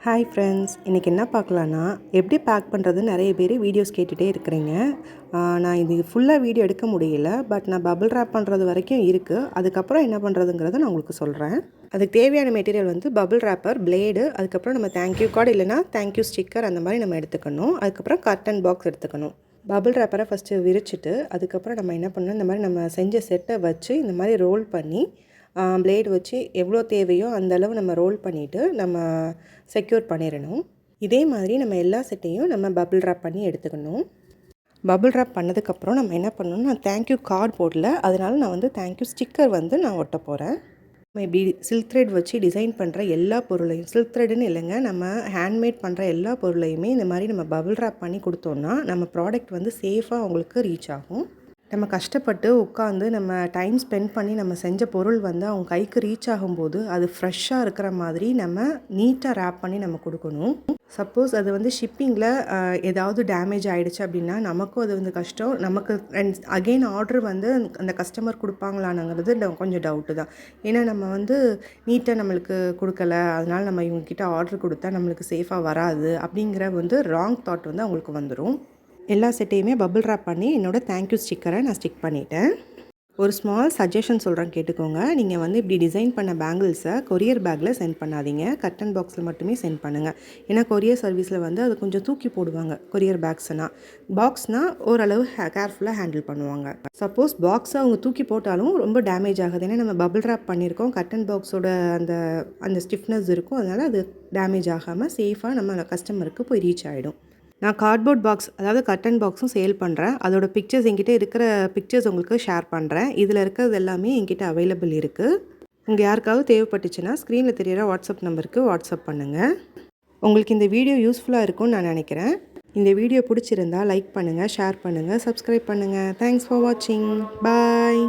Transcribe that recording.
Hi friends, இன்றைக்கி என்ன பார்க்கலான்னா எப்படி பேக் பண்ணுறது நிறைய பேர் வீடியோஸ் கேட்டுகிட்டே இருக்கிறீங்க. நான் இது ஃபுல்லாக வீடியோ எடுக்க முடியல, பட் நான் பபிள் ரேப் பண்ணுறது வரைக்கும் இருக்குது. அதுக்கப்புறம் என்ன பண்ணுறதுங்கிறத நான் உங்களுக்கு சொல்கிறேன். அதுக்கு தேவையான மெட்டீரியல் வந்து பபிள் ரேப்பர், பிளேடு, அதுக்கப்புறம் நம்ம தேங்க்யூ கார்டு இல்லைனா தேங்க்யூ ஸ்டிக்கர் அந்த மாதிரி நம்ம எடுத்துக்கணும். அதுக்கப்புறம் கர்டன் பாக்ஸ் எடுத்துக்கணும். பபிள் ரேப்பரை ஃபஸ்ட்டு விரிச்சிட்டு அதுக்கப்புறம் நம்ம என்ன பண்ணணும், இந்த மாதிரி நம்ம செஞ்ச செட்டை வச்சு இந்த மாதிரி ரோல் பண்ணி பிளேடு வச்சு எவ்வளோ தேவையோ அந்தளவு நம்ம ரோல் பண்ணிவிட்டு நம்ம செக்யூர் பண்ணிடணும். இதே மாதிரி நம்ம எல்லா செட்டையும் நம்ம பபிள் ரேப் பண்ணி எடுத்துக்கணும். பபிள் ரேப் பண்ணதுக்கப்புறம் நம்ம என்ன பண்ணணும், நான் தேங்க்யூ கார்டு போடல, அதனால் நான் வந்து தேங்க்யூ ஸ்டிக்கர் வந்து நான் ஒட்ட போகிறேன். நம்ம இப்படி சில்க் த்ரெட் வச்சு டிசைன் பண்ணுற எல்லா பொருளையும், சில்க் த்ரெட்டுன்னு இல்லைங்க, நம்ம ஹேண்ட்மேட் பண்ணுற எல்லா பொருளையுமே இந்த மாதிரி நம்ம பபிள் ரேப் பண்ணி கொடுத்தோன்னா நம்ம ப்ராடக்ட் வந்து சேஃபாக அவங்களுக்கு ரீச் ஆகும். நம்ம கஷ்டப்பட்டு உட்காந்து நம்ம டைம் ஸ்பெண்ட் பண்ணி நம்ம செஞ்ச பொருள் வந்து அவங்க கைக்கு ரீச் ஆகும்போது அது ஃப்ரெஷ்ஷாக இருக்கிற மாதிரி நம்ம நீட்டாக ரேப் பண்ணி நம்ம கொடுக்கணும். சப்போஸ் அது வந்து ஷிப்பிங்கில் ஏதாவது டேமேஜ் ஆகிடுச்சு அப்படின்னா நமக்கும் அது வந்து கஷ்டம். நமக்கு அகெயின் ஆர்டர் வந்து அந்த கஸ்டமர் கொடுப்பாங்களானுங்கிறது கொஞ்சம் டவுட்டு தான். ஏன்னா நம்ம வந்து நீட்டாக நம்மளுக்கு கொடுக்கல, அதனால் நம்ம இவங்ககிட்ட ஆர்டர் கொடுத்தா நம்மளுக்கு சேஃபாக வராது அப்படிங்கிற வந்து ராங் தாட் வந்து அவங்களுக்கு வந்துடும். எல்லா செட்டையுமே பபிள் ரேப் பண்ணி என்னோடய தேங்க்யூ ஸ்டிக்கரை நான் ஸ்டிக் பண்ணிட்டேன். ஒரு ஸ்மால் சஜஷன் சொல்கிறேன், கேட்டுக்கோங்க. நீங்கள் வந்து இப்படி டிசைன் பண்ண பேங்கிள்ஸை கொரியர் பேக்கில் சென்ட் பண்ணாதீங்க, கர்டன் பாக்ஸில் மட்டுமே சென்ட் பண்ணுங்கள். ஏன்னா கொரியர் சர்வீஸில் வந்து அது கொஞ்சம் தூக்கி போடுவாங்க. கொரியர் பாக்ஸ்னால் ஓரளவு கேர்ஃபுல்லாக ஹேண்டில் பண்ணுவாங்க. சப்போஸ் பாக்ஸை அவங்க தூக்கி போட்டாலும் ரொம்ப டேமேஜ் ஆகுது. ஏன்னா நம்ம பபிள் ரேப் பண்ணியிருக்கோம், கர்டன் பாக்ஸோட அந்த ஸ்டிஃப்னஸ் இருக்கும், அதனால் அது டேமேஜ் ஆகாமல் சேஃபாக நம்ம கஸ்டமருக்கு போய் ரீச் ஆகிடும். நான் கார்ட்போர்ட் பாக்ஸ், அதாவது கர்டன் பாக்ஸும் சேல் பண்ணுறேன். அதோட பிக்சர்ஸ் என்கிட்ட இருக்கிற பிக்சர்ஸ் உங்களுக்கு ஷேர் பண்ணுறேன். இதில் இருக்கிறது எல்லாமே என்கிட்ட அவைலபிள் இருக்குது. உங்கள் யாருக்காவது தேவைப்பட்டுச்சுன்னா ஸ்க்ரீனில் தெரியிற வாட்ஸ்அப் நம்பருக்கு வாட்ஸ்அப் பண்ணுங்கள். உங்களுக்கு இந்த வீடியோ யூஸ்ஃபுல்லாக இருக்கும்னு நான் நினைக்கிறேன். இந்த வீடியோ பிடிச்சிருந்தா லைக் பண்ணுங்கள், ஷேர் பண்ணுங்கள், சப்ஸ்கிரைப் பண்ணுங்கள். தேங்க்ஸ் ஃபார் வாட்சிங். பாய்.